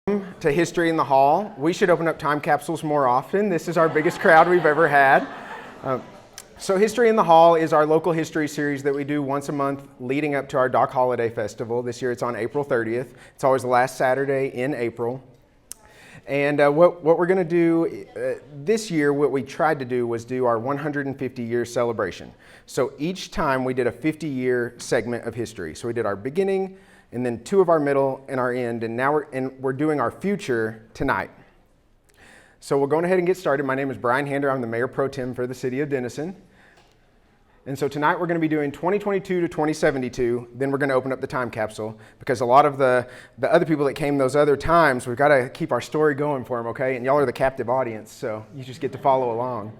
To History in the Hall. We should open up time capsules more often. This is our biggest crowd we've ever had. So History in the Hall is our local history series that we do once a month leading up to our Dock Holiday Festival. This year it's on April 30th. It's always the last Saturday in April. And what we're going to do this year, what we tried to do was do our 150-year celebration. So each time we did a 50-year segment of history. So we did our beginning, and then two of our middle and our end, and now we're doing our future tonight. So we'll go ahead and get started. My name is Brian Hander. I'm the Mayor Pro Tem for the City of Denison. And so tonight we're going to be doing 2022 to 2072. Then we're going to open up the time capsule because a lot of the other people that came those other times, we've got to keep our story going for them, okay? And y'all are the captive audience, so you just get to follow along.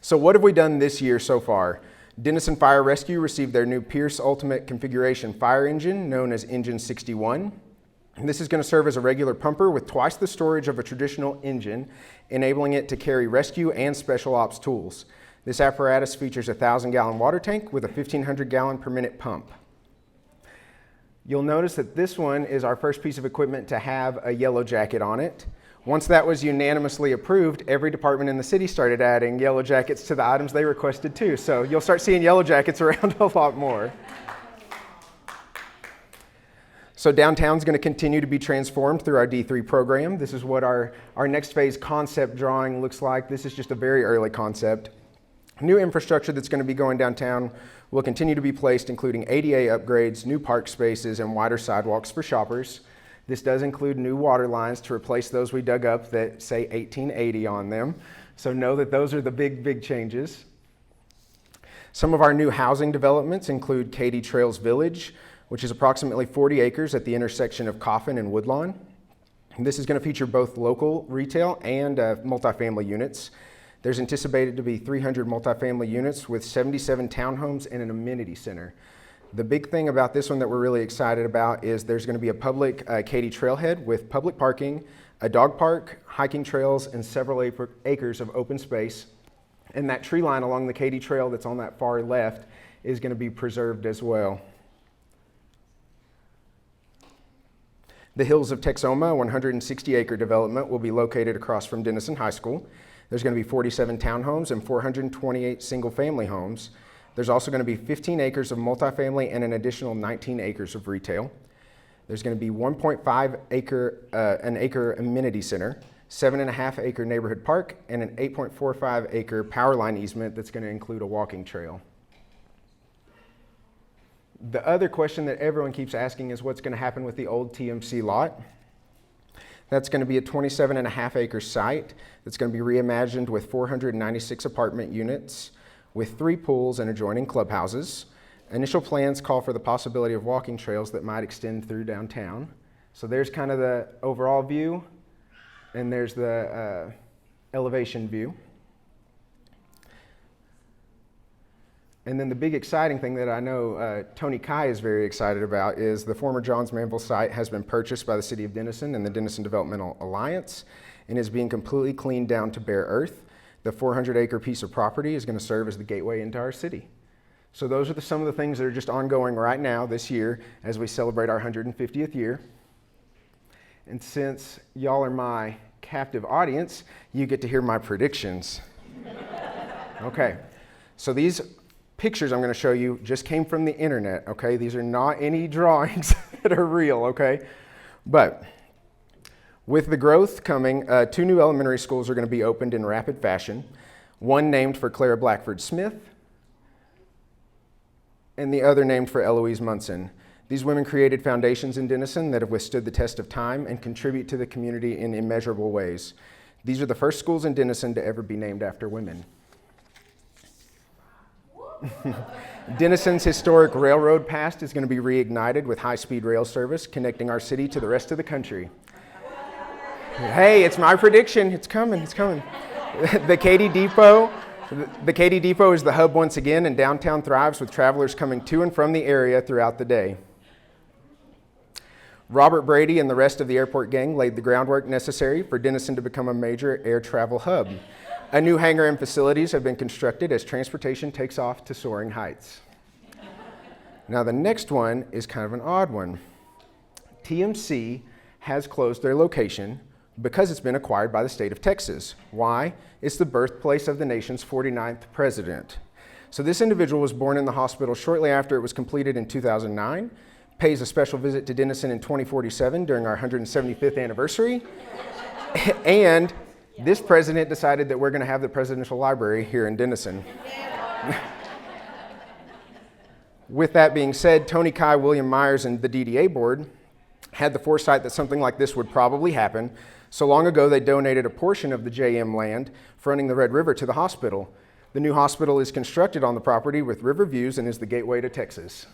So what have we done this year so far? Denison Fire Rescue received their new Pierce Ultimate Configuration fire engine, known as Engine 61. And this is going to serve as a regular pumper with twice the storage of a traditional engine, enabling it to carry rescue and special ops tools. This apparatus features a 1,000-gallon water tank with a 1,500-gallon per minute pump. You'll notice that this one is our first piece of equipment to have a yellow jacket on it. Once that was unanimously approved, every department in the city started adding yellow jackets to the items they requested too. So you'll start seeing yellow jackets around a lot more. So downtown's going to continue to be transformed through our D3 program. This is what our next phase concept drawing looks like. This is just a very early concept. New infrastructure that's going to be going downtown will continue to be placed, including ADA upgrades, new park spaces, and wider sidewalks for shoppers. This does include new water lines to replace those we dug up that say 1880 on them. So know that those are the big changes. Some of our new housing developments include Katy Trails Village, which is approximately 40 acres at the intersection of Coffin and Woodlawn. And this is going to feature both local retail and multifamily units. There's anticipated to be 300 multifamily units with 77 townhomes and an amenity center. The big thing about this one that we're really excited about is there's going to be a public Katy trailhead with public parking, a dog park, hiking trails, and several acres of open space. And that tree line along the Katy Trail that's on that far left is going to be preserved as well. The Hills of Texoma, a 160-acre development, will be located across from Denison High School. There's going to be 47 townhomes and 428 single-family homes. There's also going to be 15 acres of multifamily and an additional 19 acres of retail. There's going to be 1.5 acre amenity center, 7.5 acre neighborhood park, and an 8.45 acre power line easement that's going to include a walking trail. The other question that everyone keeps asking is what's going to happen with the old TMC lot. That's going to be a 27.5 acre site that's going to be reimagined with 496 apartment units with 3 pools and adjoining clubhouses. Initial plans call for the possibility of walking trails that might extend through downtown. So there's kind of the overall view, and there's the elevation view. And then the big exciting thing that I know Tony Kai is very excited about is the former Johns Manville site has been purchased by the City of Denison and the Denison Developmental Alliance and is being completely cleaned down to bare earth. The 400-acre piece of property is going to serve as the gateway into our city. So those are some of the things that are just ongoing right now this year as we celebrate our 150th year. And since y'all are my captive audience, you get to hear my predictions. Okay, so these pictures I'm going to show you just came from the internet, okay? These are not any drawings that are real, okay? But with the growth coming, 2 new elementary schools are going to be opened in rapid fashion. One named for Clara Blackford Smith, and the other named for Eloise Munson. These women created foundations in Denison that have withstood the test of time and contribute to the community in immeasurable ways. These are the first schools in Denison to ever be named after women. Denison's historic railroad past is going to be reignited with high-speed rail service connecting our city to the rest of the country. Hey, it's my prediction. It's coming. The Katy Depot is the hub once again, and downtown thrives with travelers coming to and from the area throughout the day. Robert Brady and the rest of the airport gang laid the groundwork necessary for Denison to become a major air travel hub. A new hangar and facilities have been constructed as transportation takes off to soaring heights. Now the next one is kind of an odd one. TMC has closed their location because it's been acquired by the state of Texas. Why? It's the birthplace of the nation's 49th president. So this individual was born in the hospital shortly after it was completed in 2009, pays a special visit to Denison in 2047 during our 175th anniversary, and this president decided that we're going to have the presidential library here in Denison. With that being said, Tony Kai, William Myers, and the DDA board had the foresight that something like this would probably happen. So long ago, they donated a portion of the JM land fronting the Red River to the hospital. The new hospital is constructed on the property with river views and is the gateway to Texas.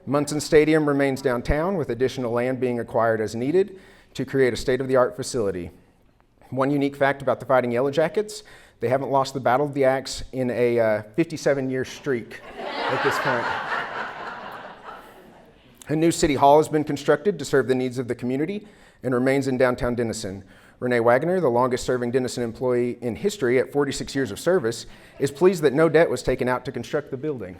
Munson Stadium remains downtown, with additional land being acquired as needed to create a state-of-the-art facility. One unique fact about the Fighting Yellow Jackets, they haven't lost the Battle of the Axe in a 57-year streak at this point. A new city hall has been constructed to serve the needs of the community and remains in downtown Denison. Renee Wagner, the longest-serving Denison employee in history at 46 years of service, is pleased that no debt was taken out to construct the building.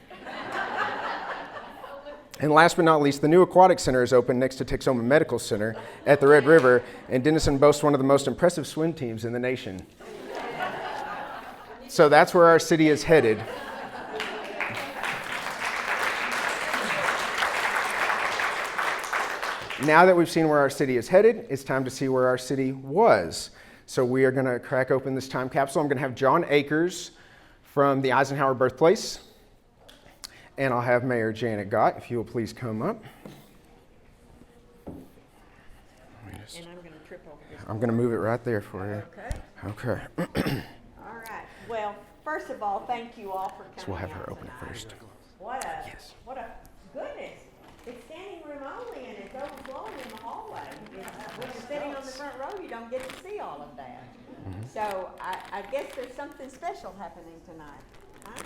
And last but not least, the new aquatic center is open next to Texoma Medical Center at the Red River, and Denison boasts one of the most impressive swim teams in the nation. So that's where our city is headed. Now that we've seen where our city is headed, it's time to see where our city was. So we are going to crack open this time capsule. I'm going to have John Akers from the Eisenhower birthplace, and I'll have Mayor Janet Gott, if you will please come up. And I'm going to trip over this. I'm going to move it right there for you. Okay. Okay. All right. Well, first of all, thank you all for coming. So we'll have her out open it tonight. first. What a Yes. goodness. It's standing room only, and it's overflowing in the hallway. When you're sitting on the front row, you don't get to see all of that. Mm-hmm. So I guess there's something special happening tonight. Huh?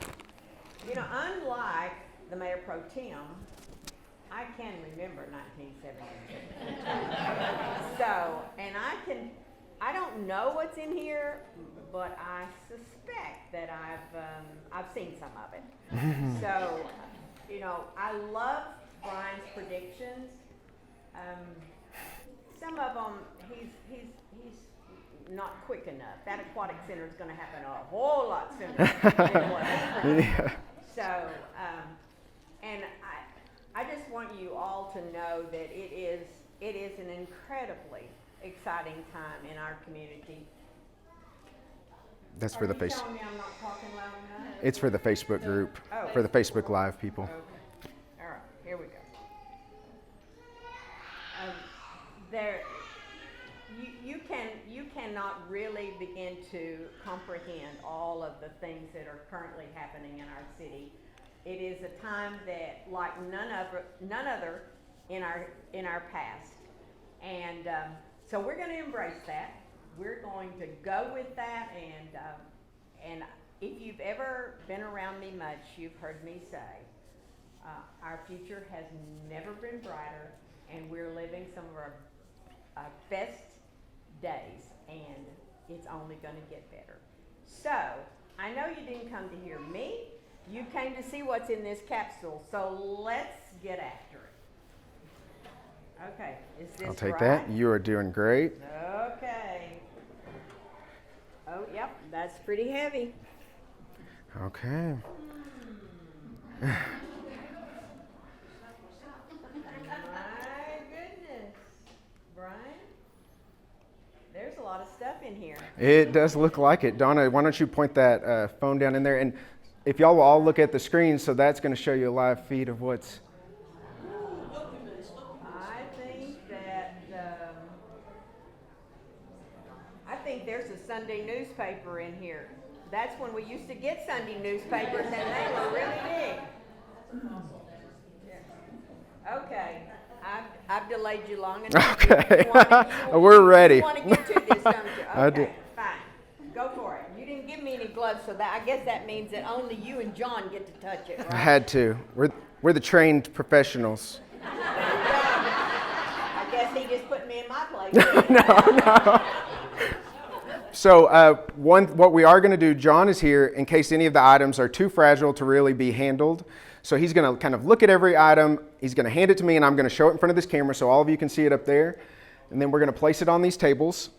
You know, unlike the Mayor Pro Tem, I can remember 1972. So, and I don't know what's in here, but I suspect that I've seen some of it. So, you know, I love Brian's predictions. Some of them, he's not quick enough. That aquatic center is going to happen a whole lot sooner than what he predicted. Yeah. So, and I just want you all to know that it is an incredibly exciting time in our community. That's for the Are you face. telling me I'm not talking loud enough? It's for the Facebook group, Oh. for the Facebook Live people. Okay. All right. Here we go. You cannot really begin to comprehend all of the things that are currently happening in our city. It is a time that, like none other in our past, and so we're going to embrace that. We're going to go with that, and if you've ever been around me much, you've heard me say our future has never been brighter, and we're living some of our best days, and it's only going to get better. So I know you didn't come to hear me. You came to see what's in this capsule, so let's get after it. Okay, is this I'll take right? that. You are doing great. Okay. Oh, yep, that's pretty heavy. Okay. My goodness. Brian, there's a lot of stuff in here. It does look like it. Donna, why don't you point that phone down in there? And if y'all will all look at the screen, so that's going to show you a live feed of what's... I think there's a Sunday newspaper in here. That's when we used to get Sunday newspapers, and they were really big. Okay, I've delayed you long enough. Okay. We're ready. You want to get to this, don't you? I do. Okay, fine. Go for it. You didn't give me any gloves, so that I guess that means that only you and John get to touch it, right? I had to. We're the trained professionals. I guess he just put me in my place. No. So what we are going to do, John is here in case any of the items are too fragile to really be handled. So he's going to kind of look at every item, he's going to hand it to me, and I'm going to show it in front of this camera so all of you can see it up there. And then we're going to place it on these tables.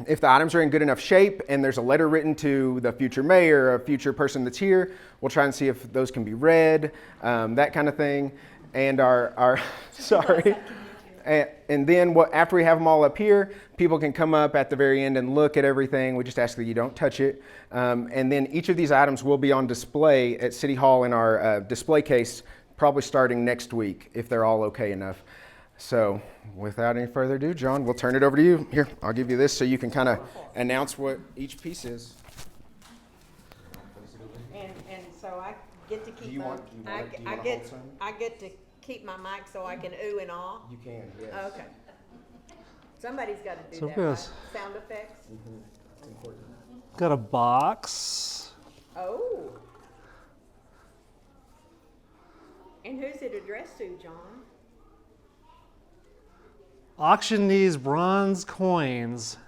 If the items are in good enough shape and there's a letter written to the future mayor or a future person that's here, we'll try and see if those can be read, that kind of thing. And our sorry. And then after we have them all up here, people can come up at the very end and look at everything. We just ask that you don't touch it. And then each of these items will be on display at City Hall in our display case, probably starting next week, if they're all okay enough. So without any further ado, John, we'll turn it over to you. Here, I'll give you this so you can kind of announce what each piece is. And so I get to keep I get to keep my mic so I can ooh and ah. You can, yes. Okay. Somebody's got to do So that. yes. Right? Sound effects. It's important. Got a box. Oh. And who's it addressed to, John? Auction these bronze coins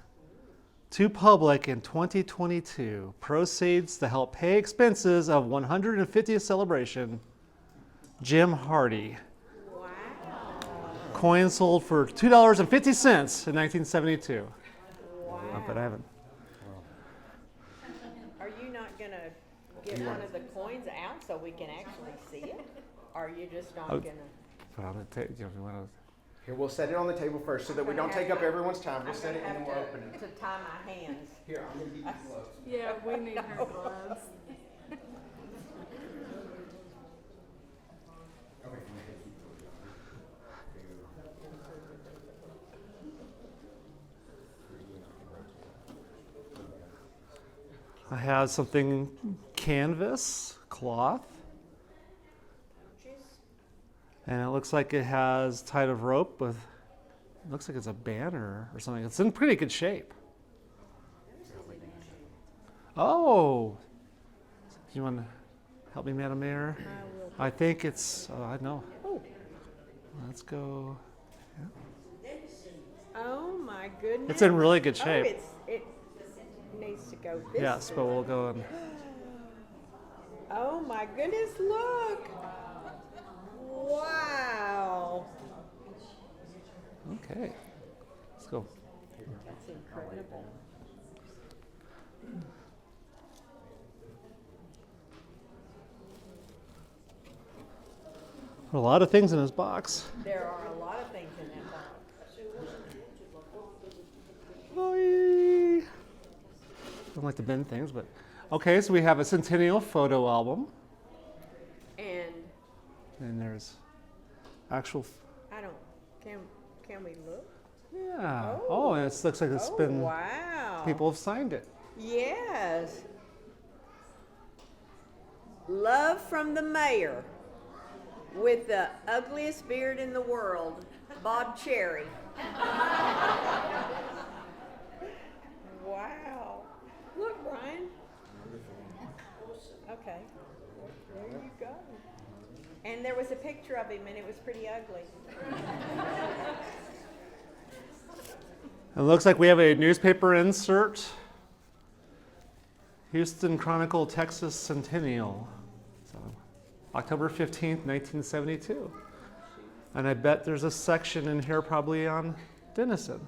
to public in 2022. Proceeds to help pay expenses of 150th celebration. Jim Hardy. Wow. Coins sold for $2.50 in 1972. Wow. But I haven't. Are you not going to get one of the coins out so we can actually see it? Or are you just not going to? Here, we'll set it on the table first so that we don't take up everyone's time. We'll set it and then we'll open it. To tie my hands. Here, I'm going to get you gloves. Yeah, we need her gloves. I have something canvas, cloth. And it looks like it has tied of rope with, it looks like it's a banner or something. It's in pretty good shape. Oh, do you want to help me, Madam Mayor? I think it's, I know. Let's go. Oh my goodness. It's in really good shape. It needs to go this Yes, but we'll go and, Oh my goodness, look. Wow. okay. Let's go. That's incredible. A lot of things in this box. There are a lot of things in that box. Oy. Don't like to bend things, but okay. So we have a centennial photo album, And there's actual. I don't, can we look? Yeah. Oh. Oh, and it looks like it's been. Wow. People have signed it. Yes. Love from the mayor with the ugliest beard in the world, Bob Cherry. Wow. Look, Brian. Okay. There you go. And there was a picture of him, and it was pretty ugly. It looks like we have a newspaper insert. Houston Chronicle, Texas Centennial. So, October 15th, 1972. And I bet there's a section in here probably on Denison.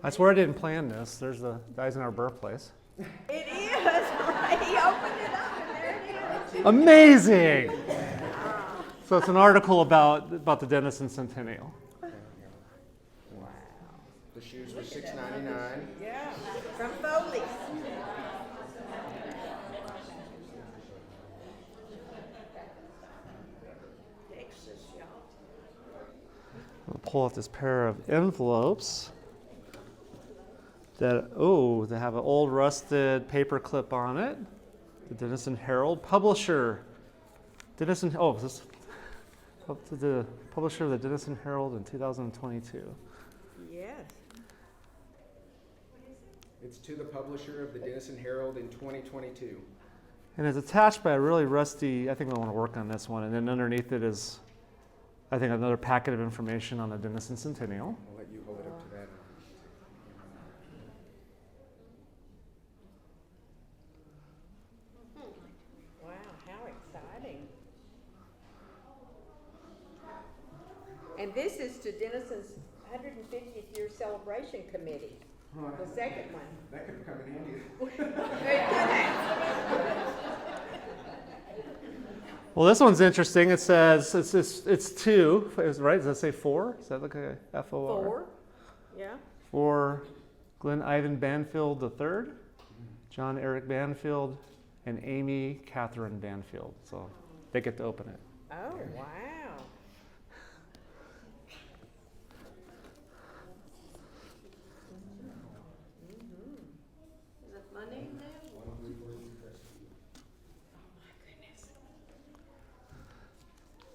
I swear I didn't plan this. There's the guys in our birthplace. It is, right? He opened it up, and there it is. Amazing! So it's an article about the Denison Centennial. Wow. The shoes were $6.99. Yeah, from Foley's. Texas, y'all. I'll pull out this pair of envelopes that have an old rusted paper clip on it. The Denison Herald publisher. Denison, is this up to the publisher of the Denison Herald in 2022. Yes. It's to the publisher of the Denison Herald in 2022. And it's attached by a really rusty, I think I want to work on this one. And then underneath it is, I think, another packet of information on the Denison Centennial. I'll let you hold it up to that. Wow, how exciting. And this is to Denison's 150th year celebration committee, the second one. That could come in handy. Well, this one's interesting. It says it's two, right? Does that say four? Does that look like a F-O-R? 4, yeah. For Glenn Ivan Banfield III, John Eric Banfield, and Amy Catherine Banfield. So they get to open it. Oh, wow. Is it my name now?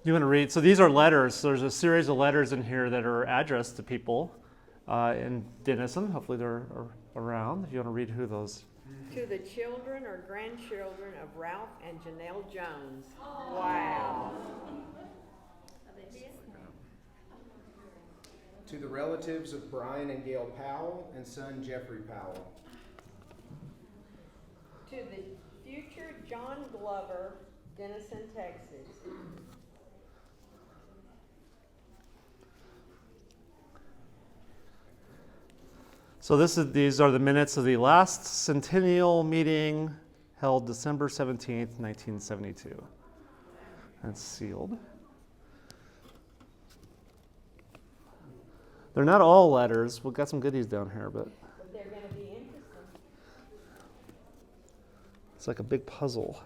You want to read? So these are letters. So there's a series of letters in here that are addressed to people in Denison. Hopefully they're around. If you want to read who those. To the children or grandchildren of Ralph and Janelle Jones. Wow. To the relatives of Brian and Gail Powell and son Jeffrey Powell. To the future John Glover, Denison, Texas. So these are the minutes of the last centennial meeting held December 17th, 1972. That's sealed. They're not all letters. We've got some goodies down here, but They're going to be interesting. it's like a big puzzle.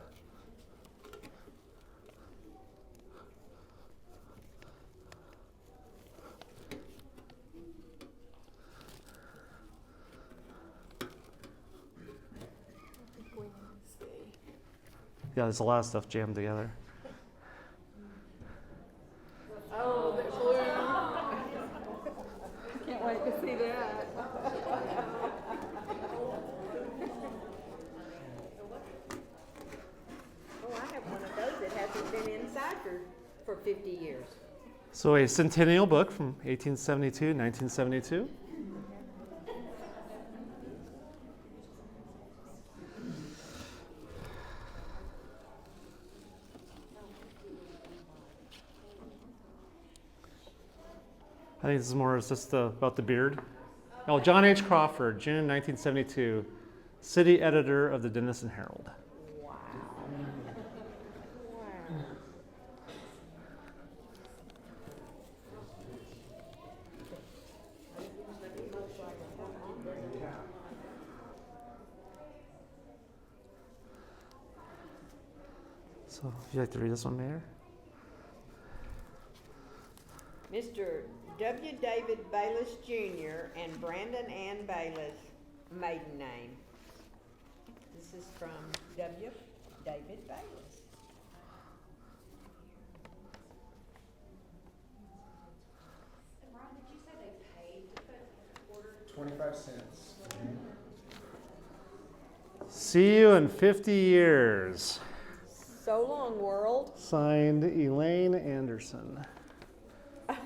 Yeah, there's a lot of stuff jammed together. Oh, the blue. Can't wait to see that. Oh, I have one of those that hasn't been inside for 50 years. So a centennial book from 1872, 1972. I think this is more just about the beard. Oh, John H. Crawford, June 1972, city editor of the Denison Herald. Wow. Wow. So, would you like to read this one, Mayor? Mr. W. David Bayless Jr. and Brandon Ann Bayless, maiden name. This is from W. David Bayless. And Ron, did you say they paid to put order? 25 cents. See you in 50 years. So long, world. Signed, Elaine Anderson. Did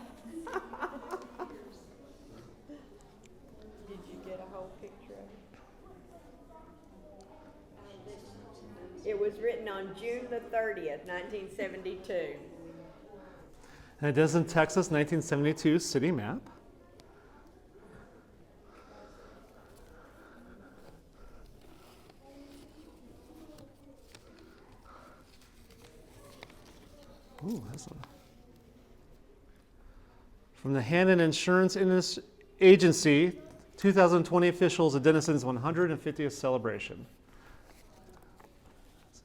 you get a whole picture of it? It was written on June the 30th, 1972. And it does in Texas, 1972 city map. Ooh, that's one. From the Hannon Insurance Agency, 2020 officials at Denison's 150th celebration.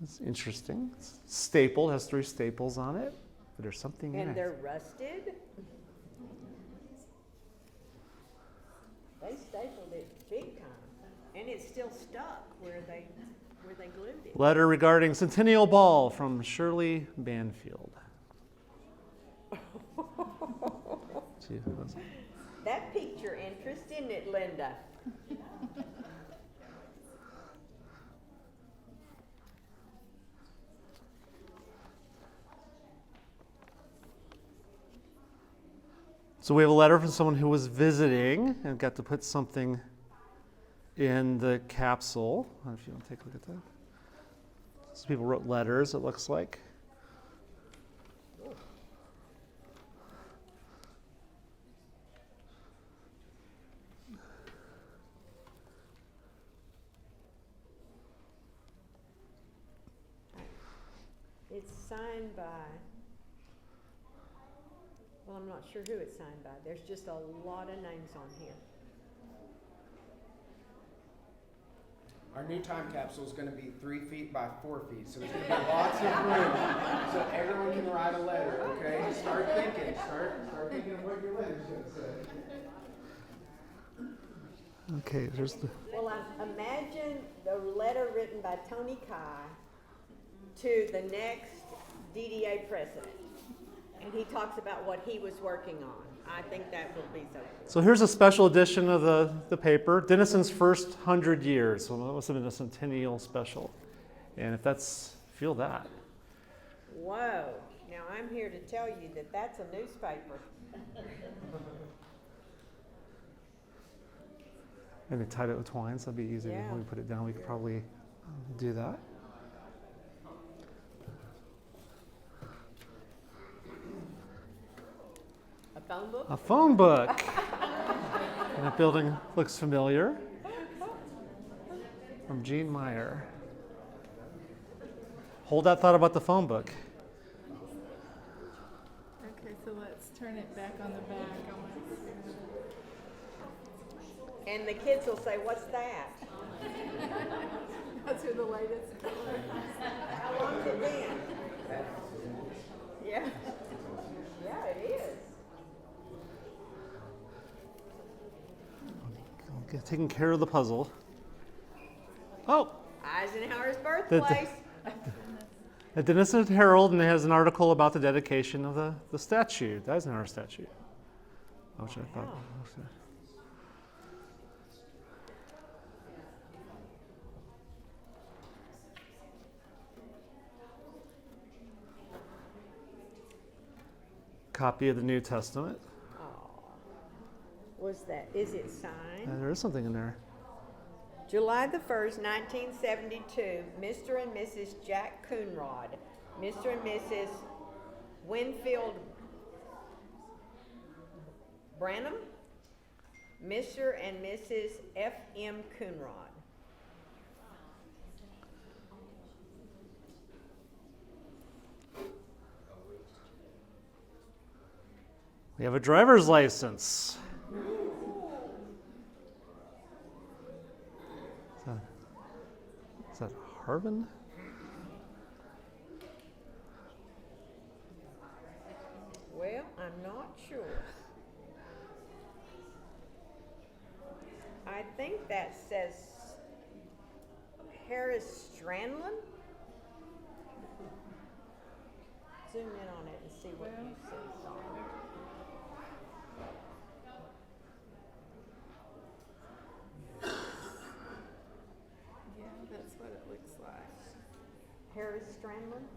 This is interesting. It's stapled, has 3 staples on it, but there's something in And it. they're rusted. They stapled it big time. And it's still stuck where they glued it. Letter regarding Centennial Ball from Shirley Banfield. Gee, that's- That piqued your interest, didn't it, Linda? So we have a letter from someone who was visiting and got to put something in the capsule. I don't know if you want to take a look at that. So people wrote letters, it looks like. it's signed by, well, I'm not sure who it's signed by. There's just a lot of names on here. Our new time capsule is going to be 3 feet by 4 feet, so there's going to be lots of room so everyone can write a letter, okay? Start thinking. Start thinking of what your letter's going to say. Okay, there's the. Well, imagine the letter written by Tony Kai to the next DDA president. And he talks about what he was working on. I think that will be so cool. So here's a special edition of the paper, Denison's first 100 years. So it must have been a centennial special. And if that's, feel that. Whoa. Now I'm here to tell you that that's a newspaper. And they tied it with twine, so that'd be easy. Yeah. When we put it down, we could probably do that. A phone book? A phone book. And that building looks familiar. From Gene Meyer. Hold that thought about the phone book. Okay, so let's turn it back on the back. I want to see. And the kids will say, what's that? Those are the latest colors. How long's it been? Yeah. Yeah, it is. Taking care of the puzzle. Oh, Eisenhower's birthplace. the Denison Herald, and it has an article about the dedication of the statue, the Eisenhower statue. Which I thought. Copy of the New Testament. Was that, is it signed? There is something in there. July the 1st, 1972, Mr. and Mrs. Jack Coonrod, Mr. and Mrs. Winfield Branham, Mr. and Mrs. F.M. Coonrod. We have a driver's license. Is that Harvin? Well, I'm not sure. I think that says Harris Strandland. Zoom in on it and see what you see. Yeah, that's what it looks like. Harris Strandland.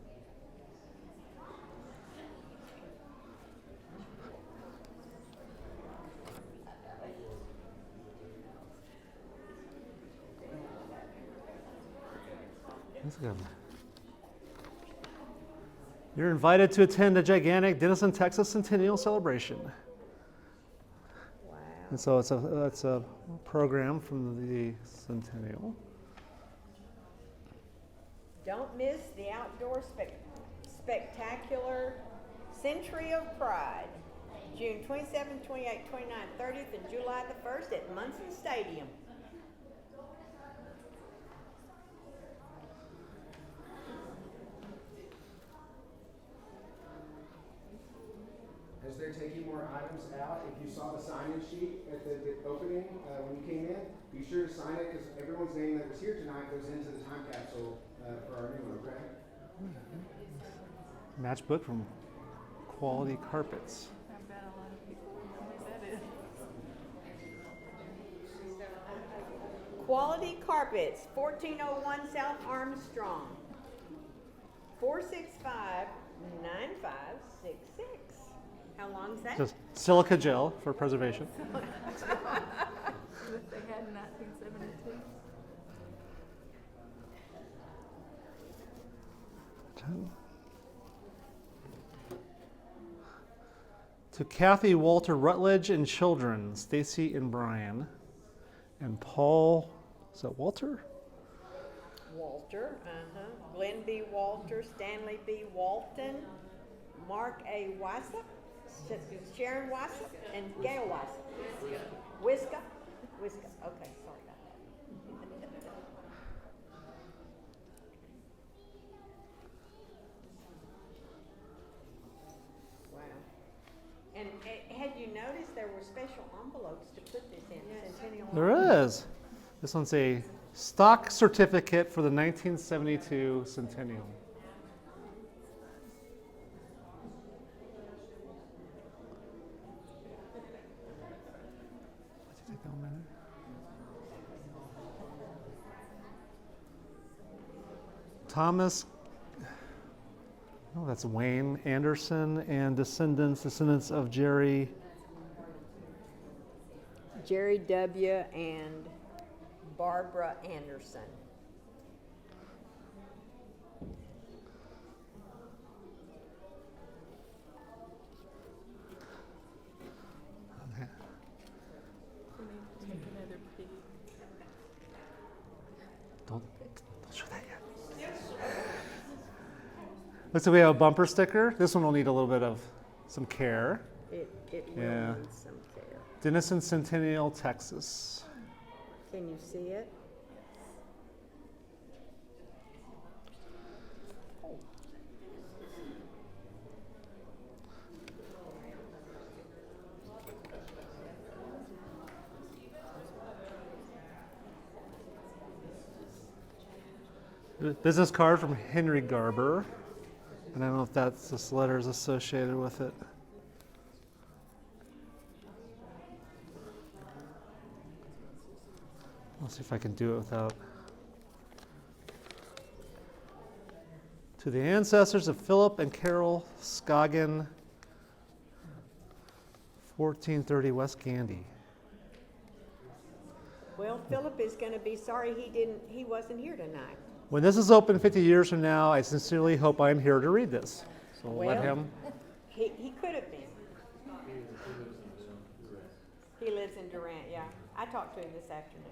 That's good. You're invited to attend the gigantic Denison, Texas Centennial Celebration. Wow. And so it's a program from the Centennial. Don't miss the outdoor spectacular Century of Pride, June 27th, 28th, 29th, 30th, and July the 1st at Munson Stadium. As they're taking more items out, if you saw the sign-in sheet at the opening when you came in, be sure to sign it because everyone's name that was here tonight goes into the time capsule for our new one, okay? Matchbook from Quality Carpets. I bet a lot of people would know who that is. Quality Carpets, 1401 South Armstrong, 465-9566. How long's that? Just silica gel for preservation. That they had in 1972. To Kathy, Walter, Rutledge, and children, Stacy and Brian, and Paul, is that Walter? Walter, Glenn B. Walter, Stanley B. Walton, Mark A. Wysup, Sharon Wysup, and Gail Wysup. Whiska? Whiska, okay, sorry about that. Wow. And had you noticed there were special envelopes to put this in, Centennial? There is. This one's a stock certificate for the 1972 centennial. Thomas, oh, that's Wayne Anderson and descendants of Jerry. Jerry W. and Barbara Anderson. Okay. We need to take another peek. Don't show that yet. Looks like we have a bumper sticker. This one will need a little bit of some care. It will Yeah. need some care. Denison Centennial, Texas. Can you see it? Business card from Henry Garber. And I don't know if that's this letter is associated with it. Let's see if I can do it without. To the ancestors of Philip and Carol Scoggin, 1430 West Gandy. Well, Philip is going to be sorry he wasn't here tonight. When this is open 50 years from now, I sincerely hope I'm here to read this. So we'll let Well, him. He could have been. He lives in Durant, yeah. I talked to him this afternoon.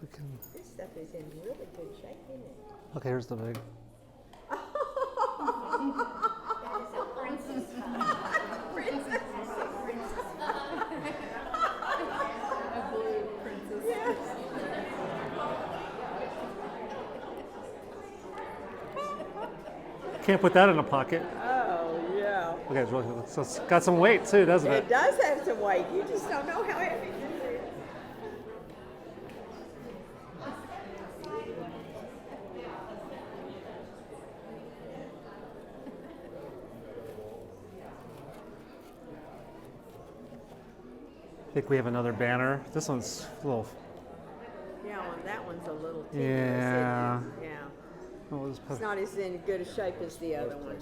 We can, This stuff is in really good shape, isn't it? okay, here's the big. A blue princess. Yes. Can't put that in a pocket. Oh, yeah. Okay, so it's got some weight too, doesn't It it? does have some weight. You just don't know how heavy this is. I think we have another banner. This one's a little. Yeah, that one's a little tenuous, Yeah. isn't it? Yeah. We'll just put- It's not as in good a shape as the other one.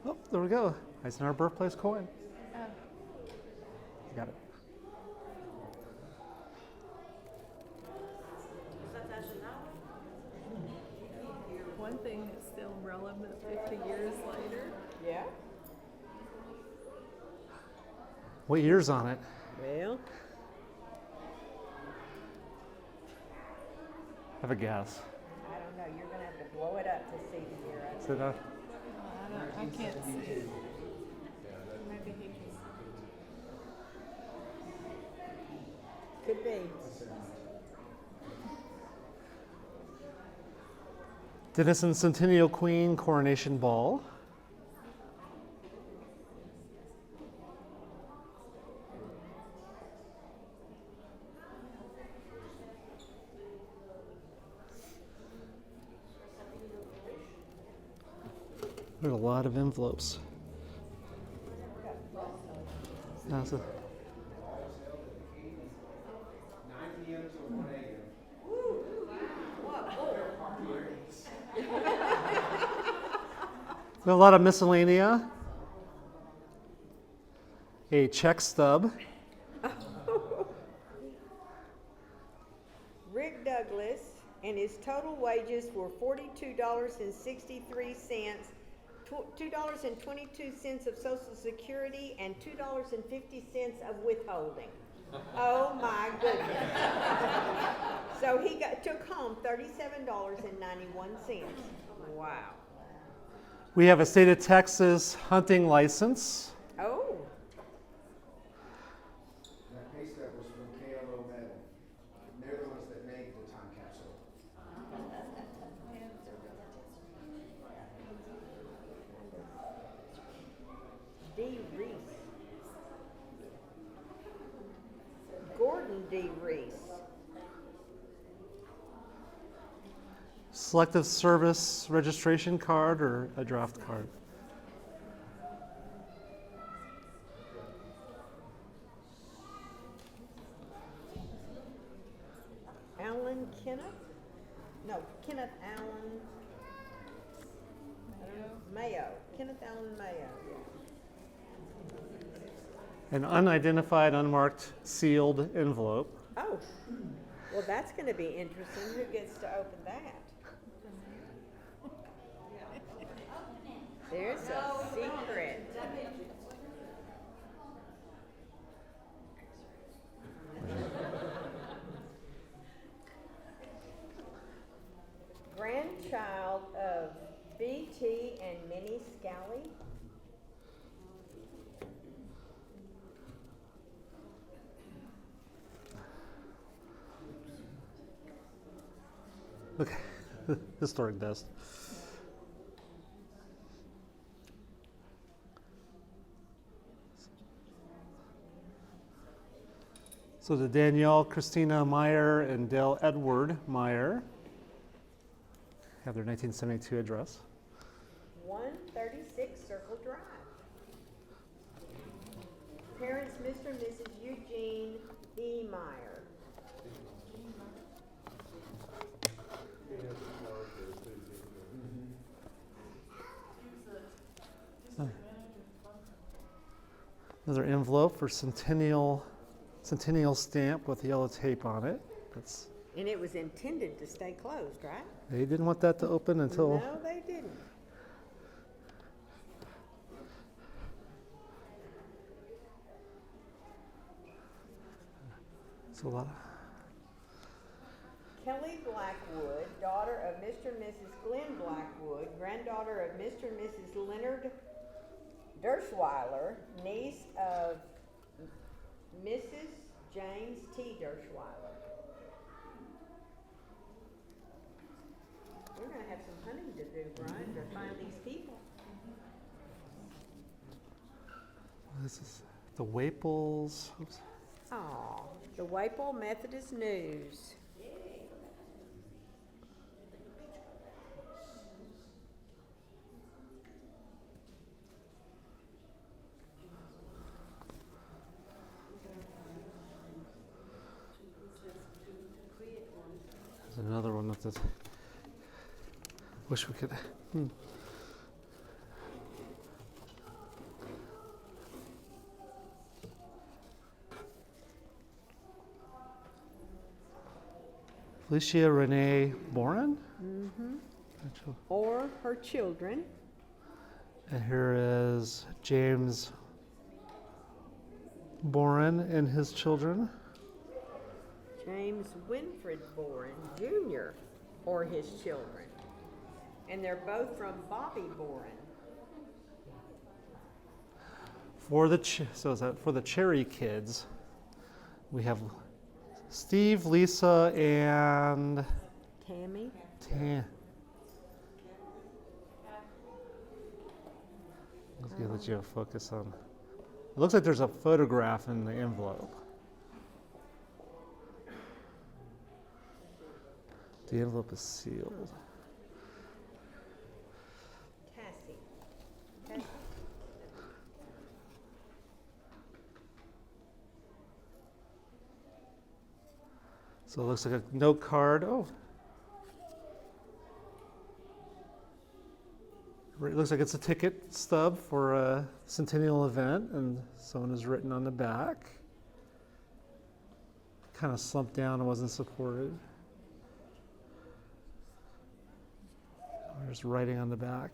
Oh, there we go. Eisenhower birthplace coin. Oh, Got it. one thing that's still relevant 50 years later. Yeah? What year's on it? Well, Have a guess. I don't know. You're going to have to blow it up to see the year. Is it, I can't see it. Maybe he can. Could be. Denison Centennial Queen Coronation Ball. There's a lot of envelopes. That's a- We have a lot of miscellanea. A check stub. Rick Douglas and his total wages were $42.63, $2.22 of Social Security, and $2.50 of withholding. Oh my goodness. So he took home $37.91. Wow. We have a state of Texas hunting license. Oh, That pay stub was from KLO Metal. They're the ones that made the time capsule. D. Reese. Gordon D. Reese. Selective service registration card or a draft card. Alan Kenneth? No, Kenneth Allen. Mayo. Kenneth Allen Mayo. An unidentified, unmarked, sealed envelope. Oh, well, that's going to be interesting. Who gets to open that? There's a secret. Grandchild of B.T. and Minnie Scally. Okay, historic desk. So to Danielle Christina Meyer and Dale Edward Meyer have their 1972 address. 136 Circle Drive. Parents, Mr. and Mrs. Eugene E. Meyer. Another envelope for centennial stamp with yellow tape on it. That's, And it was intended to stay closed, right? they didn't want that to open until. No, they didn't. It's a lot. Kelly Blackwood, daughter of Mr. and Mrs. Glenn Blackwood, granddaughter of Mr. and Mrs. Leonard Dershweiler, niece of Mrs. James T. Dershweiler. We're going to have some hunting to do, Brian, to find these people. This is the Waples. Oops. Oh, the Waple Methodist News. There's another one with this. Wish we could. Felicia Renee Boren. Or her children. And here is James Boren and his children. James Winfred Boren Jr. or his children. And they're both from Bobby Boren. For the so is that for the Cherry Kids, we have Steve, Lisa, and Tammy. Let's let you focus on. It looks like there's a photograph in the envelope. The envelope is sealed. Cassie. So it looks like a note card. Oh. It looks like it's a ticket stub for a centennial event, and someone has written on the back. Kind of slumped down and wasn't supported. There's writing on the back.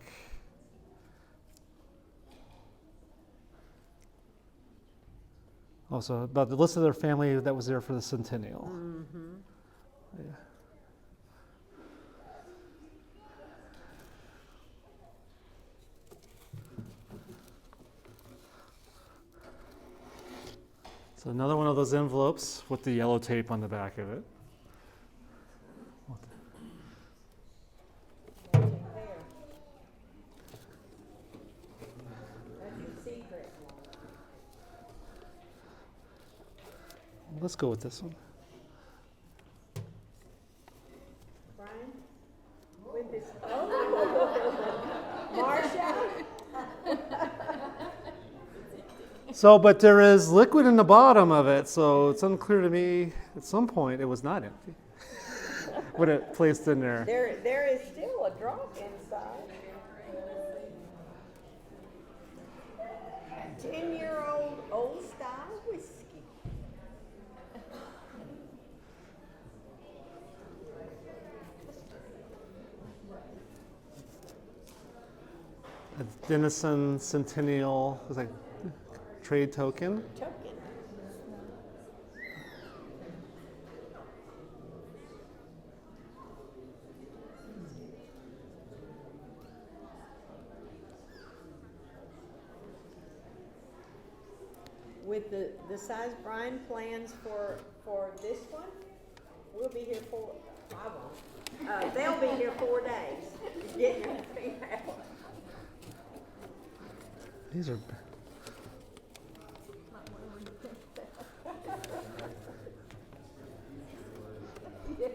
Also about the list of their family that was there for the centennial. Mm-hmm. Yeah. So another one of those envelopes with the yellow tape on the back of it. That's your secret. Let's go with this one. Brian? With this, oh, Marcia? So, but there is liquid in the bottom of it, so it's unclear to me. At some point, it was not empty when it placed in there. There is still a drop inside. 10-year-old old style whiskey. A Denison Centennial was like trade token. Token. With the size Brian plans for this one, we'll be here I won't. They'll be here 4 days. Get your thing out. These are. Yeah,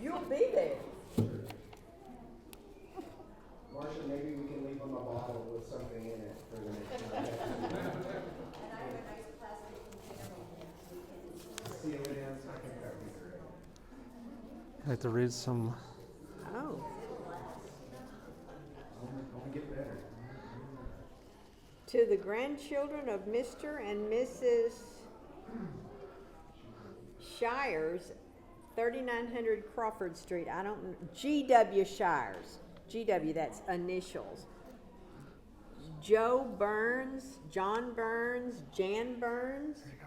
you'll be there. Marcia, maybe we can leave them a bottle with something in it for the next time. And I have a nice plastic container we can. Seal it in, I think that'd be great. I'd like to read some. Oh. I'll get better. To the grandchildren of Mr. and Mrs. Shires, 3900 Crawford Street. I don't know. G.W. Shires. G.W., that's initials. Joe Burns, John Burns, Jan Burns. There you go.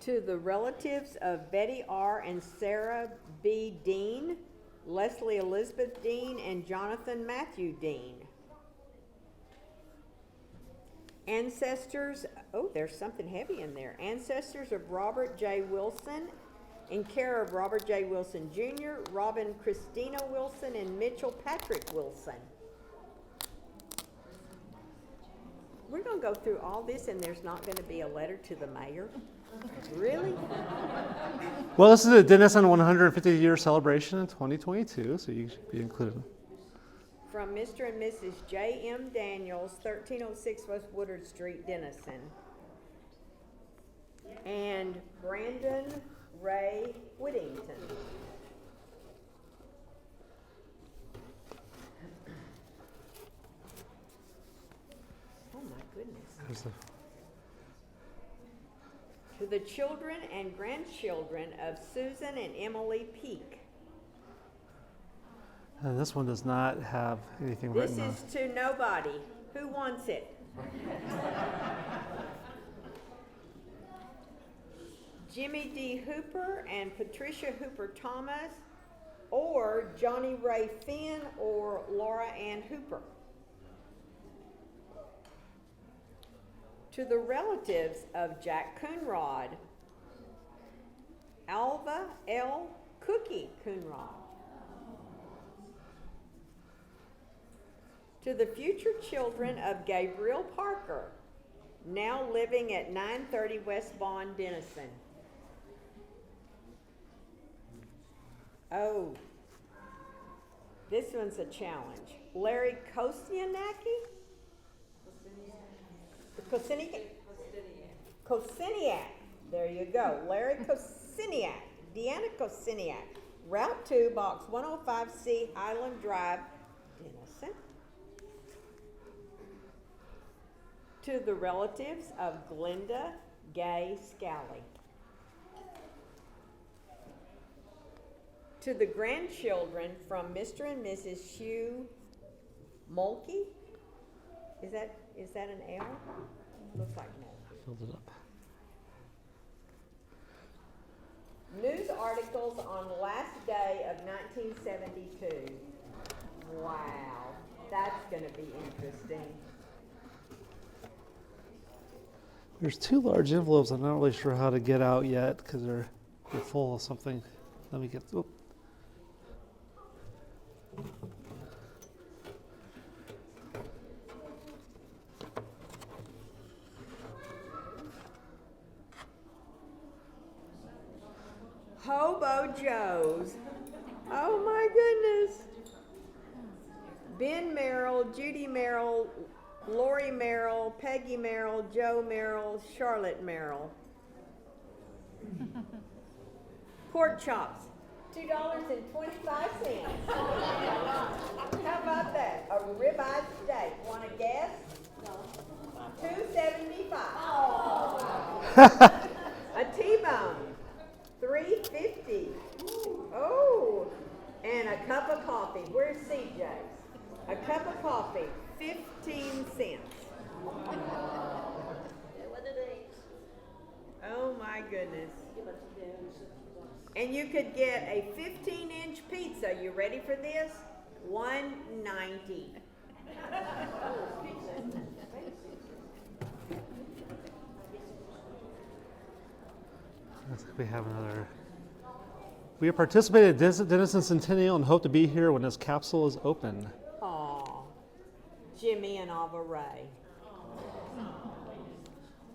To the relatives of Betty R. and Sarah B. Dean, Leslie Elizabeth Dean, and Jonathan Matthew Dean. Ancestors, oh, there's something heavy in there. Ancestors of Robert J. Wilson, in care of Robert J. Wilson Jr., Robin Christina Wilson, and Mitchell Patrick Wilson. We're going to go through all this and there's not going to be a letter to the mayor? Really? Well, this is a Denison 150-year celebration in 2022, so you should be included. From Mr. and Mrs. J. M. Daniels, 1306 West Woodard Street, Denison. And Brandon Ray Whittington. Oh my goodness. There's a, To the children and grandchildren of Susan and Emily Peak. and this one does not have anything This written on is to nobody. Who wants it? Jimmy D. Hooper and Patricia Hooper Thomas, or Johnny Ray Finn or Laura Ann Hooper. To the relatives of Jack Coonrod, Alva L. Cookie Coonrod. To the future children of Gabriel Parker, now living at 930 West Bond, Denison. Oh, this one's a challenge. Larry Kosnianaki? Kosiniak. There you go. Larry Kosiniak. Yannicosiniak, Route 2, Box 105C, Highland Drive, Denison. To the relatives of Glenda Gay Scally. To the grandchildren from Mr. and Mrs. Hugh Mulkey. Is that an L? Looks like Mulkey. Filled it up. News articles on the last day of 1972. Wow, that's going to be interesting. There's 2 large envelopes I'm not really sure how to get out yet because they're full of something. Let me get. Oh. Hobo Joe's. Oh my goodness. Ben Merrill, Judy Merrill, Lori Merrill, Peggy Merrill, Joe Merrill, Charlotte Merrill. Pork chops, $2.25. How about that? A ribeye steak. Want to guess? $2.75. A T-bone, $3.50. Oh, and a cup of coffee. Where's CJ's? A cup of coffee, 15 cents. Oh my goodness. And you could get a 15-inch pizza. You ready for this? $1.90. We have another. We have participated at Denison Centennial and hope to be here when this capsule is open. Aw, Jimmy and Ava Ray.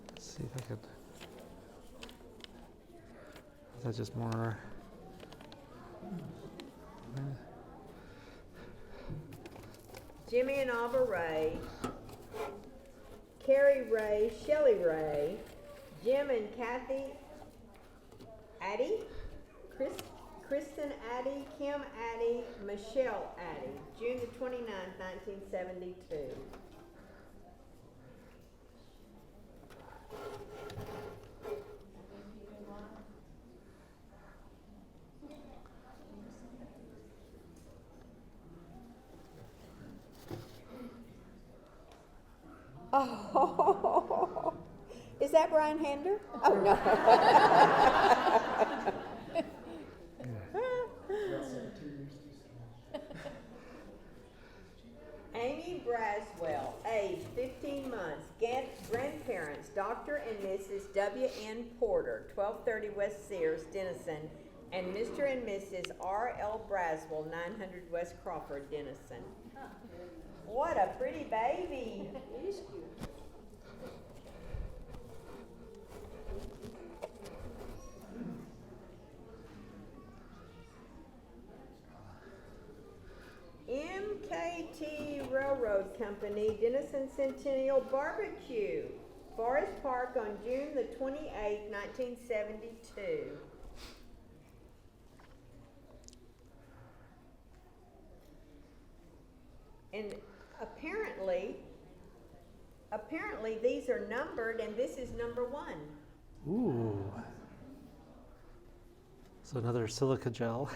Let's see if I could. Is that just more? Jimmy and Ava Ray, Carrie Ray, Shelley Ray, Jim and Kathy Addy, Kristen Addy, Kim Addy, Michelle Addy, June the 29th, 1972. Oh, is that Brian Hander? Oh, no. Amy Braswell, age 15 months, grandparents, Dr. and Mrs. W.N. Porter, 1230 West Sears, Denison, and Mr. and Mrs. R.L. Braswell, 900 West Crawford, Denison. What a pretty baby. It is cute. MKT Railroad Company, Denison Centennial Barbecue, Forest Park on June the 28th, 1972. And apparently these are numbered, and this is number 1. Ooh. So another silica gel.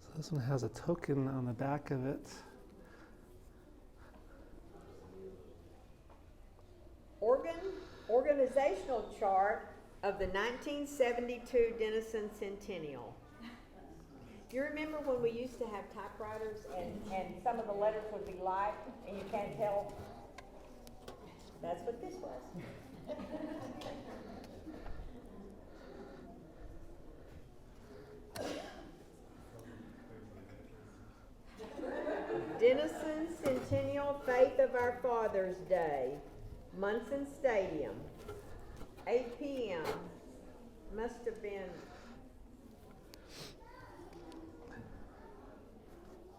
So this one has a token on the back of it. Organizational chart of the 1972 Denison Centennial. Do you remember when we used to have typewriters and some of the letters would be light and you can't tell? That's what this was. Denison Centennial Faith of Our Fathers Day, Munson Stadium, 8 p.m. Must have been.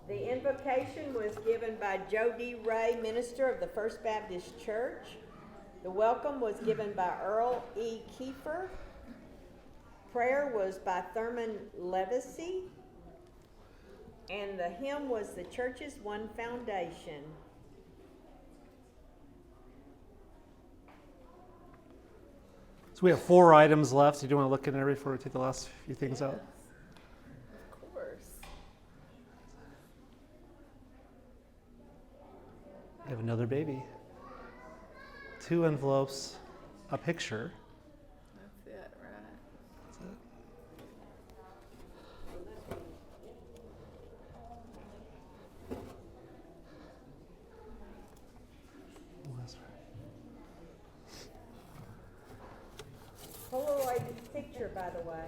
The invocation was given by Joe D. Ray, minister of the First Baptist Church. The welcome was given by Earl E. Kiefer. Prayer was by Thurman Levesey. And the hymn was The Church's One Foundation. So we have 4 items left. Do you want to look in there before we take the last few things out? Of course. We have another baby. 2 envelopes, a picture. That's it, right? That's it. Oh, that's right. Polaroid picture, by the way.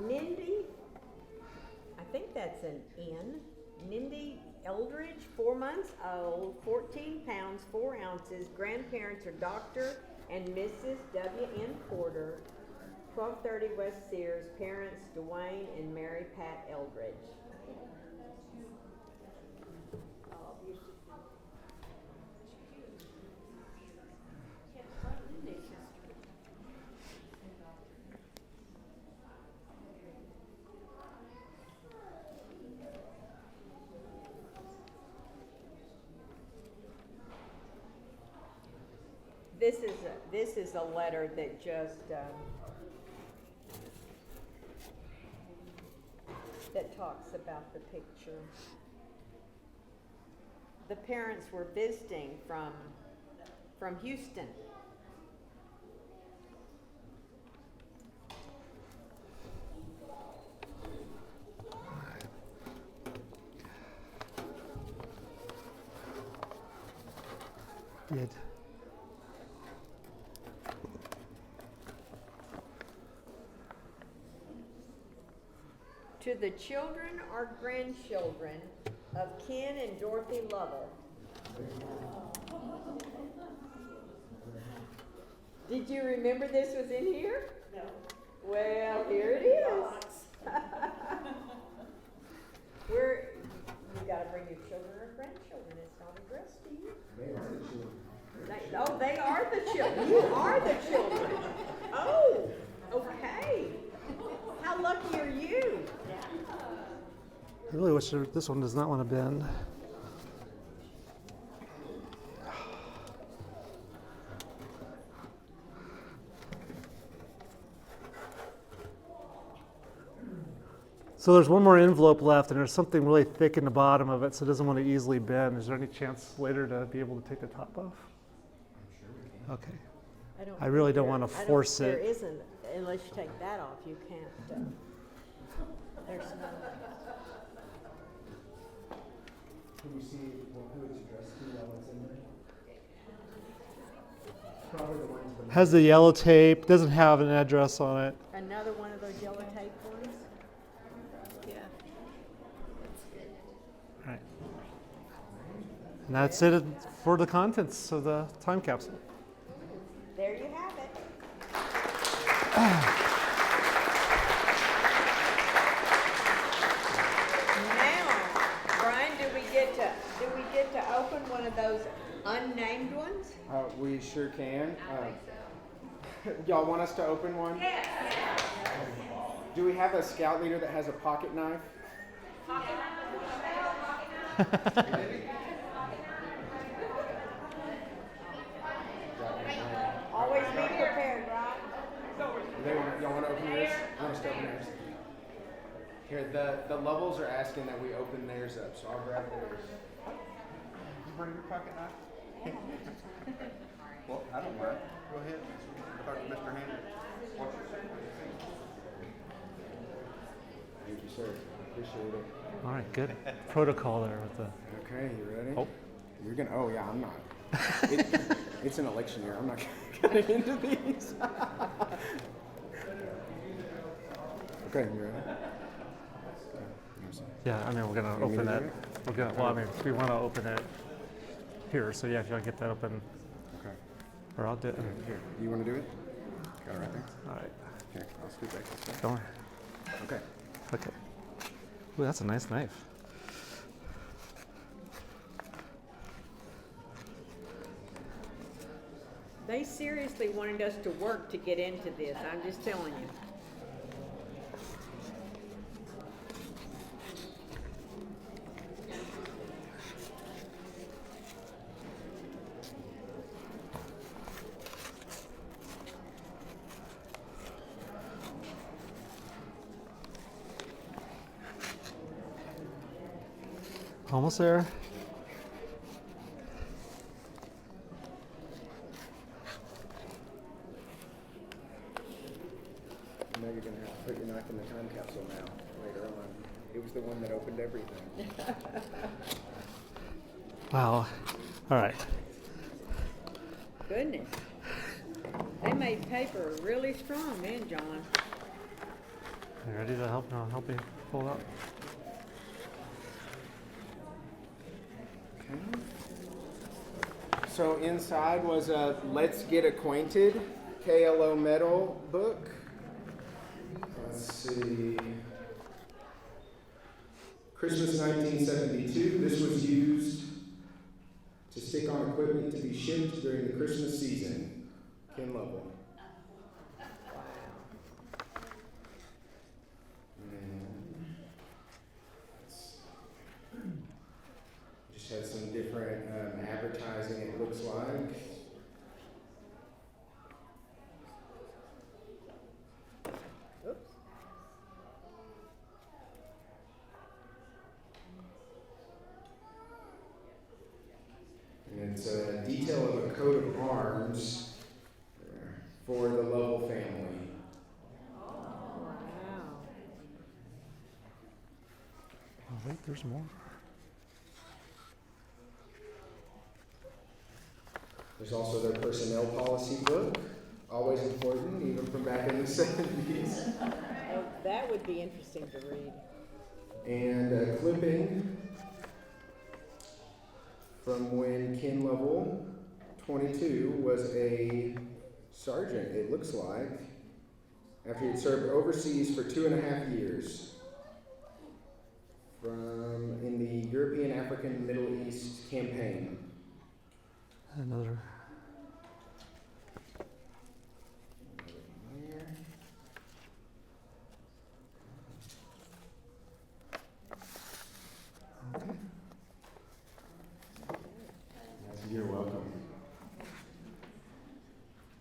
Mindy, I think that's an N. Mindy Eldridge, 4 months old, 14 pounds, 4 ounces. Grandparents are Dr. and Mrs. W.N. Porter, 1230 West Sears. Parents Dwayne and Mary Pat Eldridge. This is a letter that just that talks about the picture. The parents were visiting from Houston. Good. To the children or grandchildren of Ken and Dorothy Lovell. Did you remember this was in here? No. Well, here it is. You gotta bring your children or grandchildren. It's not addressed to you. They are the children. You are the children. Oh, okay. How lucky are you? I really wish this one does not want to bend. So there's one more envelope left, and there's something really thick in the bottom of it, so it doesn't want to easily bend. Is there any chance later to be able to take the top off? Okay. I really don't want to force There it. isn't, unless you take that off, you can't. There's none. Can you see who it's addressed to while it's in there? Probably the ones with Has the yellow tape, doesn't have an address on it. Another one of those yellow tape ones? Yeah. Right. And that's it for the contents of the time capsule. There you have it. Now, Brian, do we get to open one of those unnamed ones? We sure can. Y'all want us to open one? Yes. Do we have a scout leader that has a pocket knife? Always be prepared, right? Y'all want to open yours? I want us to open yours. Here, the Lovells are asking that we open theirs up, so I'll grab theirs. You bring your pocket knife? Well, I don't mind. Go ahead. I thought Mr. Henry. What's your secret? Thank you, sir. Appreciate it. All right, good protocol there with the. Okay, you ready? Oh. You're gonna. Oh yeah, I'm not. It's an election year. I'm not getting into these. Okay, you ready? Yeah, I mean we're gonna You want me open to it. do it? We're gonna. Well, I mean we want to open it here. So yeah, if you want to get that open, Okay. or I'll do it. Here, you want to do it? Got it right there. All right. Here, I'll scoot back this way. Don't worry. Okay. Okay. Ooh, that's a nice knife. They seriously wanted us to work to get into this, I'm just telling you. Almost there. I know you're gonna have to put your knife in the time capsule now, later on. It was the one that opened everything. Wow. All right. Goodness. They made paper really strong then, John. You ready to help me pull up? So inside was a Let's Get Acquainted KLO metal book. Let's see. Christmas 1972. This was used to stick on equipment to be shipped during the Christmas season. Ken Lovell. Just had some different advertising, it looks like. Oops. And it's a detail of a coat of arms for the Lovell family. Wow. Oh, wait, there's more. There's also their personnel policy book, always important, even from back in the 70s. Oh, that would be interesting to read. And a clipping from when Ken Lovell, 22, was a sergeant, it looks like, after he had served overseas for 2.5 years in the European, African, Middle East campaign. Another. You're welcome.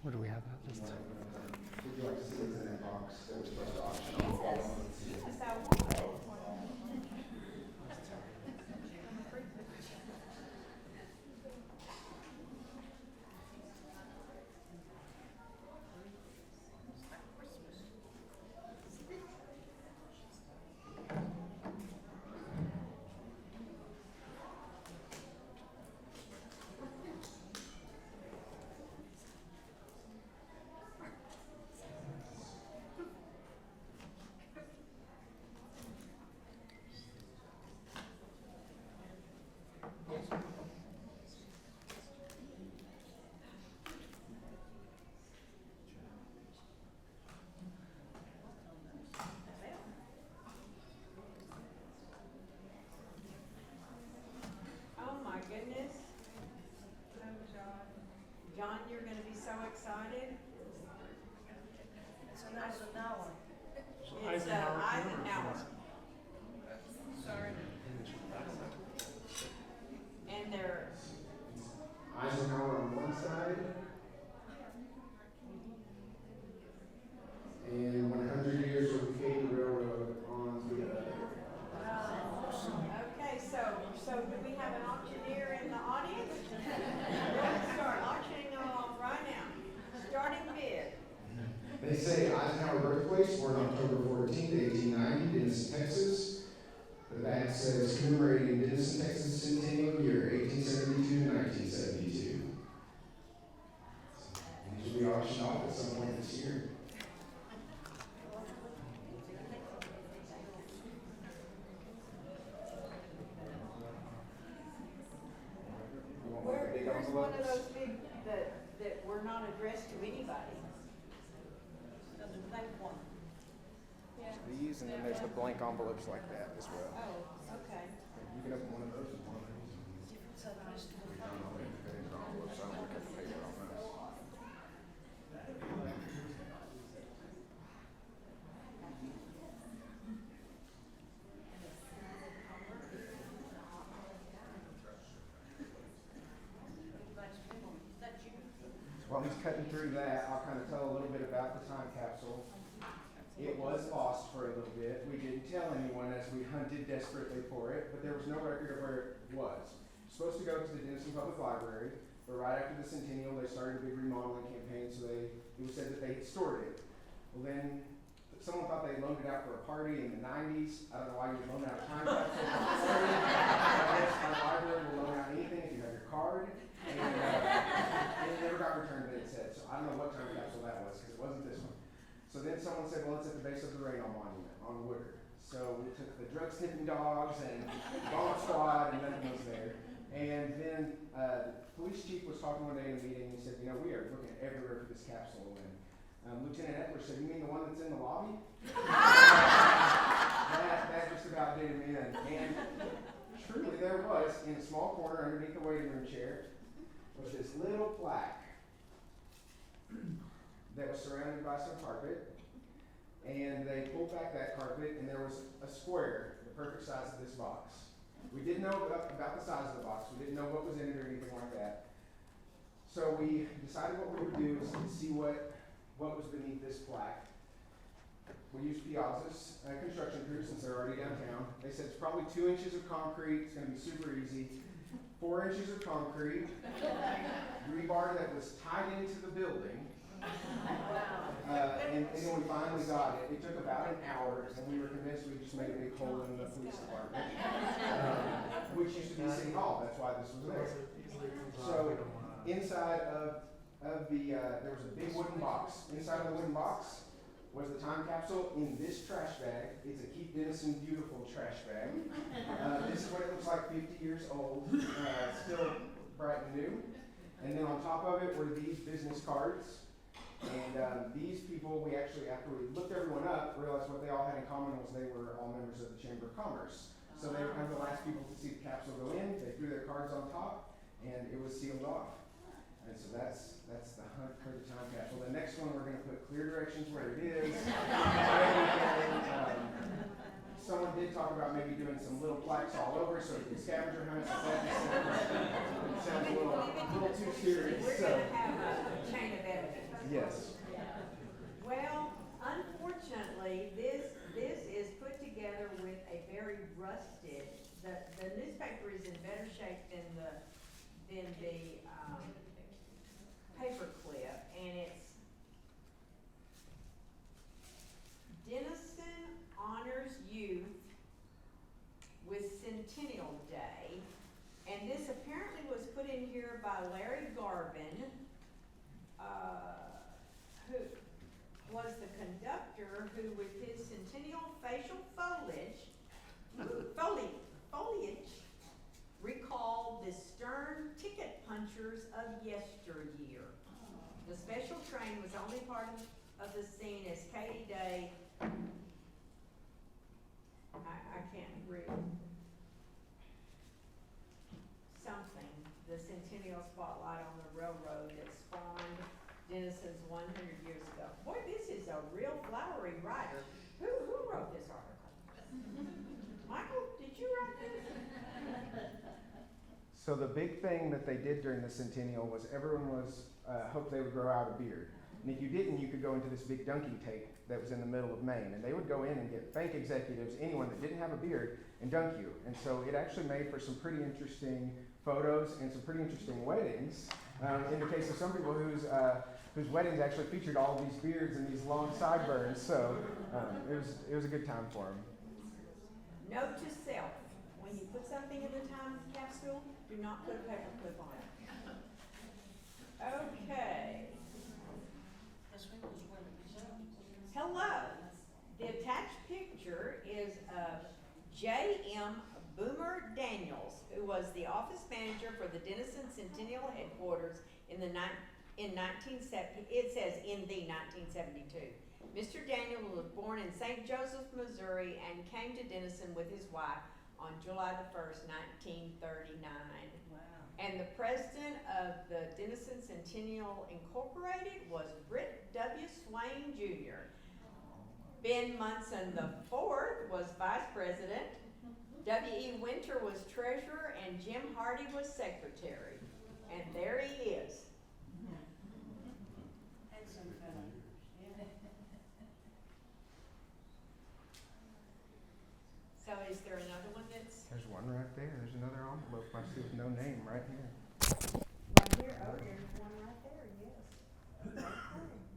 Where do we have that? Just Would you like to see what's in that box that we're supposed to auction off? Oh my goodness. John, you're gonna be so excited. So that's another. It's Eisenhower. Sorry. And they're, Eisenhower on one side, and 100 years of the Katy Railroad on the other. okay, so do we have an auctioneer in the audience? Let's start auctioning off right now. Starting bid. They say Eisenhower birthplace, born October 14th, 1890, Denison, Texas. The back says commemorating Denison, Texas centennial year, 1872 to 1972. These will be auctioned off at some point this year. Where's one of those big, that were not addressed to anybody? The black one. These, and then there's the blank envelopes like that as well. Oh, okay. You can open one of those and one of these. So the rest of the I don't know if it is envelopes, I don't look at the paper on this. while he's cutting through that, I'll kind of tell a little bit about the time capsule. It was lost for a little bit. We didn't tell anyone as we hunted desperately for it, but there was no record of where it was. Supposed to go to the Denison Public Library, but right after the centennial, they started a big remodeling campaign, so it was said that they had stored it. Well, then someone thought they loaned it out for a party in the 90s. I don't know why you would loan out a time capsule for a party. I guess our library will loan out anything if you have your card. And it never got returned, they said. So I don't know what time capsule that was, because it wasn't this one. So then someone said, well, it's at the base of the Reno Monument on Woodard. So we took the drug sniffing dogs and bomb squad, and nothing was there. And then the police chief was talking one day in a meeting, and he said, you know, we are looking everywhere for this capsule. And Lieutenant Eckler said, you mean the one that's in the lobby? that just about did him in. And truly there was, in a small corner underneath the waiting room chair, was this little plaque that was surrounded by some carpet. And they pulled back that carpet, and there was a square, the perfect size of this box. We didn't know about the size of the box. We didn't know what was in it or anything like that. So we decided what we would do is see what was beneath this plaque. We used Piazza's construction crew, since they're already downtown. They said it's probably 2 inches of concrete. It's going to be super easy. 4 inches of concrete, rebar that was tied into the building. And then we finally got it. It took about an hour, and we were convinced we just made a big hole in the police department, which used to be City Hall. That's why this was there. So inside of there was a big wooden box. Inside of the wooden box was the time capsule in this trash bag. It's a Keep Denison Beautiful trash bag. This is what it looks like 50 years old, still bright and new. And then on top of it were these business cards. And these people, we actually, after we looked everyone up, realized what they all had in common was they were all members of the Chamber of Commerce. So they were kind of the last people to see the capsule go in. They threw their cards on top, and it was sealed off. And so that's the hunt for the time capsule. The next one, we're going to put clear directions where it is. Someone did talk about maybe doing some little plaques all over, so it can scavenger hunts. It sounds a little too serious. We're going to have a chain of evidence. Yes. Well, unfortunately, this is put together with a very rusted. The newspaper is in better shape than the paper clip, and it's Denison Honors Youth with Centennial Day, and this apparently was put in here by Larry Garvin, who was the conductor who, with his centennial facial foliage, recalled the stern ticket punchers of yesteryear. The special train was only part of the scene as Katie Day, I can't read, something, the centennial spotlight on the railroad that spawned Denison's 100 years ago. Boy, this is a real flowery writer. Who wrote this article? Michael, did you write this? So the big thing that they did during the centennial was everyone was hoped they would grow out a beard. And if you didn't, you could go into this big dunking tank that was in the middle of Maine. And they would go in and get fake executives, anyone that didn't have a beard, and dunk you. And so it actually made for some pretty interesting photos and some pretty interesting weddings. In the case of some people whose weddings actually featured all of these beards and these long sideburns. So it was a good time for them. Note to self, when you put something in the time capsule, do not put a paper clip on it. Okay. This week was where it was at. Hello. The attached picture is of J.M. Boomer Daniels, who was the office manager for the Denison Centennial headquarters in 1970. It says in the 1972. Mr. Daniels was born in St. Joseph, Missouri, and came to Denison with his wife on July the 1st, 1939. Wow. And the president of the Denison Centennial Incorporated was Britt W. Swain Jr. Ben Munson IV was vice president. W.E. Winter was treasurer, and Jim Hardy was secretary. And there he is. right here. Right here, oh, there's one right there, yes. Okay,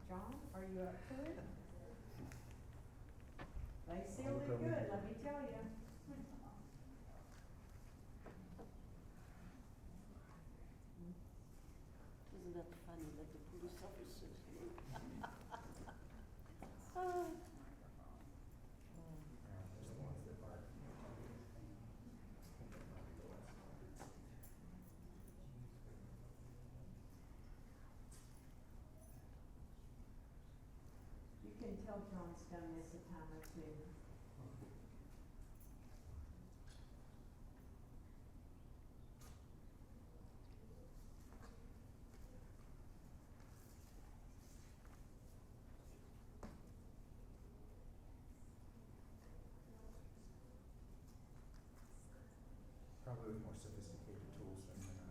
John, are you up to it? They sealed it good, let me tell you. Isn't that funny that the police officers knew? You can tell John's done this a time or two. Probably with more sophisticated tools than I.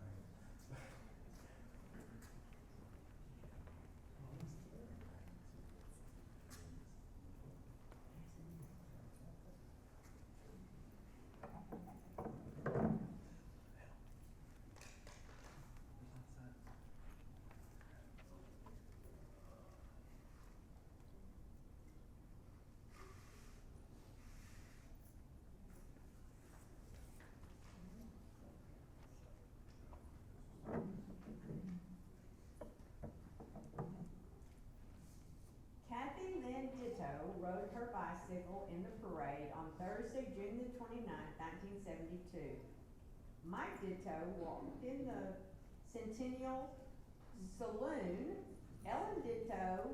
Kathy Lynn Ditto rode her bicycle in the parade on Thursday, June the 29th, 1972. Mike Ditto walked in the Centennial Saloon. Ellen Ditto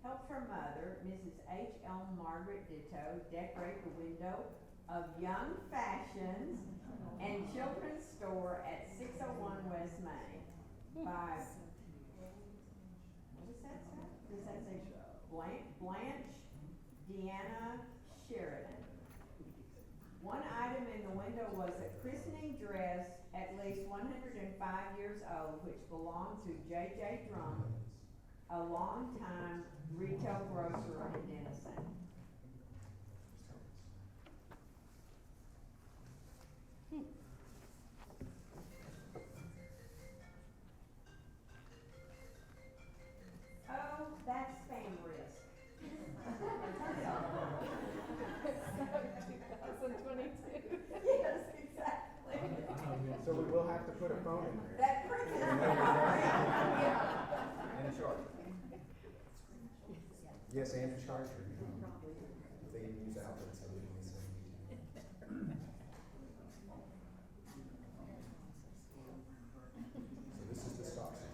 helped her mother, Mrs. H. L. Margaret Ditto, decorate the window of Young Fashions and Children's Store at 601 West Main by, what does that say? Does that say Blanche Deanna Sheridan? One item in the window was a christening dress at least 105 years old, which belonged to J.J. Drum, a longtime retail grocer in Denison. Oh, that's spam risk. 2022. Yes, exactly. So we will have to put a phone in there. That printed. And a charger. Yes, and a charger. They can use outlets so we can listen. So this is the stop sign.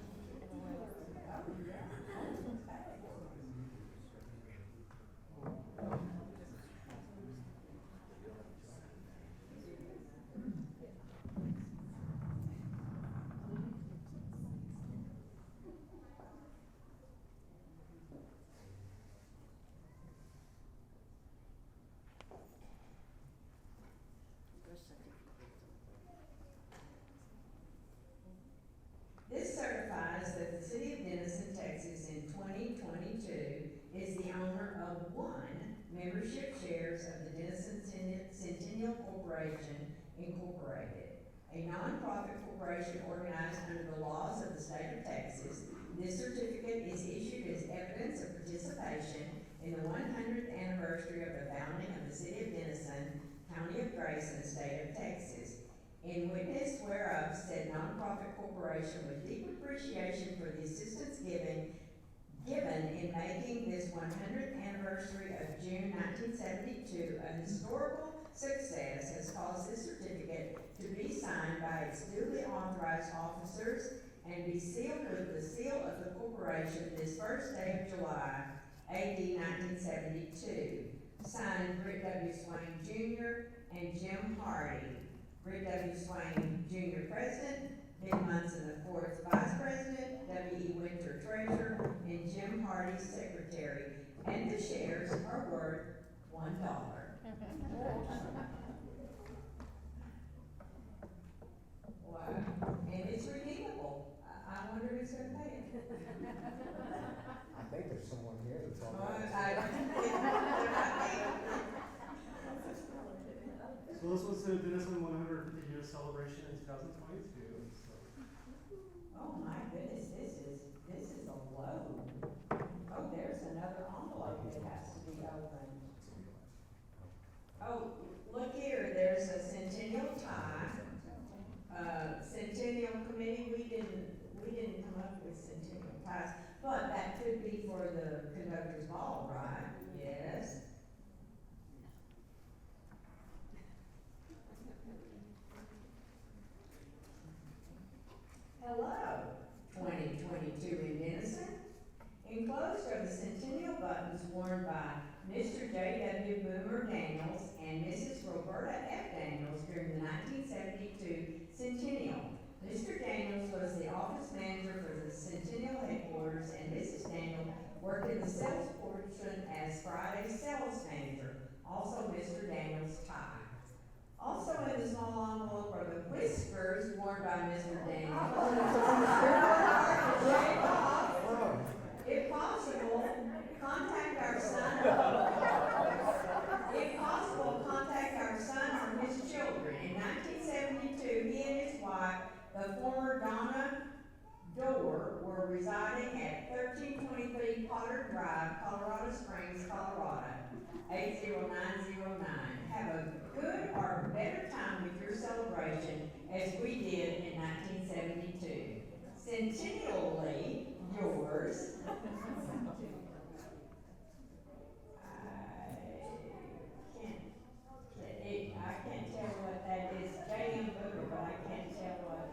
Birth certificate. This certifies that the city of Denison, Texas in 2022 is the owner of one membership shares of the Denison Centennial Corporation Incorporated, a nonprofit corporation organized under the laws of the state of Texas. This certificate is issued as evidence of participation in the 100th anniversary of the founding of the city of Denison, County of Grace, and the state of Texas. In witness whereof said nonprofit corporation with deep appreciation for the assistance given in making this 100th anniversary of June 1972 a historical success, has caused this certificate to be signed by its duly authorized officers and be sealed with the seal of the corporation this first day of July, AD 1972. Signed, Britt W. Swain Jr. and Jim Hardy. Britt W. Swain Jr. President, Ben Munson IV Vice President, W.E. Winter Treasurer, and Jim Hardy Secretary. And the shares are worth $1. Wow, and it's redeemable. I wonder who's gonna pay it. I think there's someone here that's on that. So this was the Denison 150 year celebration in 2022. Oh my goodness, this is a load. Oh, there's another envelope that has to be opened. Oh, look here, there's a centennial tie. Centennial committee, we didn't come up with centennial ties, but that could be for the conductor's ball, right? Yes. Hello, 2022 in Denison. Enclosed are the centennial buttons worn by Mr. J.W. Boomer Daniels and Mrs. Roberta F. Daniels during the 1972 centennial. Mr. Daniels was the office manager for the centennial headquarters, and Mrs. Daniels worked in the sales portion as Friday sales manager. Also, Mr. Daniels' tie. Also in the small envelope are the whiskers worn by Mr. Daniels. If possible, contact our son. If possible, contact our son or his children. In 1972, he and his wife, the former Donna Dorr, were residing at 1323 Potter Drive, Colorado Springs, Colorado, 80909. Have a good or better time with your celebration as we did in 1972. Centennially yours. I can't tell what that is. J.M. Booker, but I can't tell what.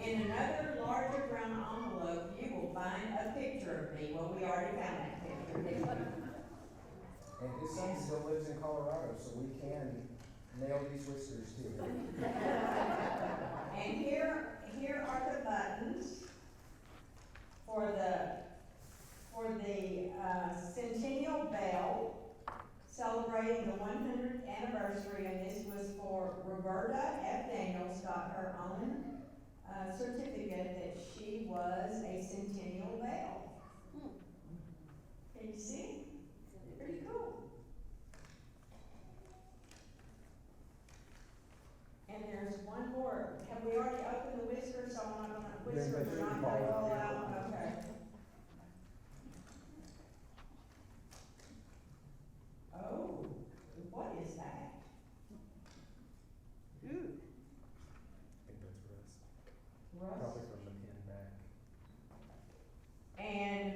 In another larger brown envelope, you will find a picture of me. Well, we already found that picture, didn't we? And his son still lives in Colorado, so we can nail these whiskers too. And here are the buttons for the Centennial Bell, celebrating the 100th anniversary, and this was for Roberta F. Daniels, got her own certificate that she was a Centennial Belle. Can you see? Pretty cool. And there's one more. Have we already opened the whiskers? So I'm not gonna whisper, we're not gonna roll out, okay. Oh, what is that? Ooh, I think that's rust. rust. Probably from the pin back. And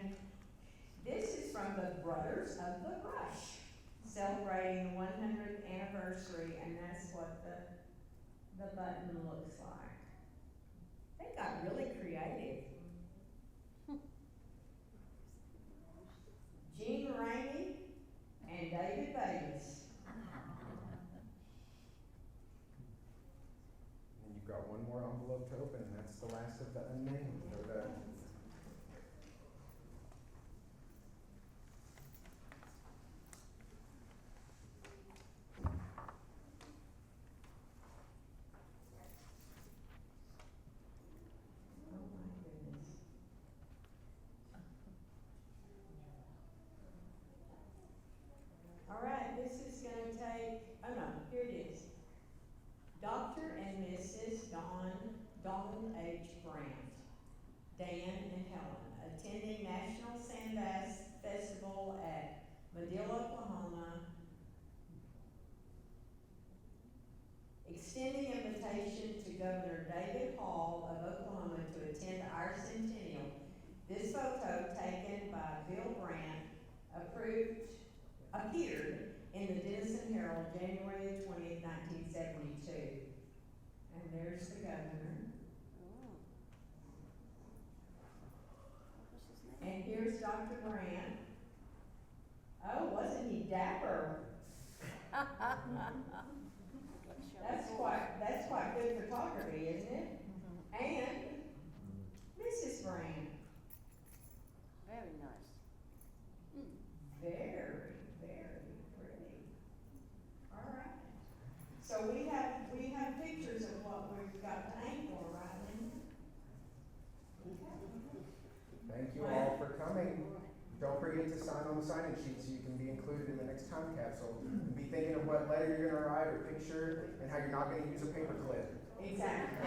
this is from the Brothers of the Brush, celebrating the 100th anniversary, and that's what the button looks like. They got really creative. Gene Rainey and David Bates. And you've got one more envelope to open, and that's the last of the unnamed, or the. Oh my goodness. All right, this is gonna take, oh no, here it is. Dr. and Mrs. Donald H. Brandt, Dan and Helen, attending National Sandbass Festival at Madill, Oklahoma. Extending invitation to Governor David Hall of Oklahoma to attend our centennial. This photo, taken by Bill Brandt, appeared in the Denison Herald, January 20th, 1972. And there's the governor. And here's Dr. Brandt. Oh, wasn't he dapper? That's quite good photography, isn't it? And Mrs. Brandt. Very nice. Very, very pretty. All right. So we have pictures of what we've got to aim for, right, Linda? Thank you all for coming. Don't forget to sign on the sign-in sheet so you can be included in the next time capsule. And be thinking of what letter you're gonna write or picture and how you're not gonna use a paper clip. Exactly.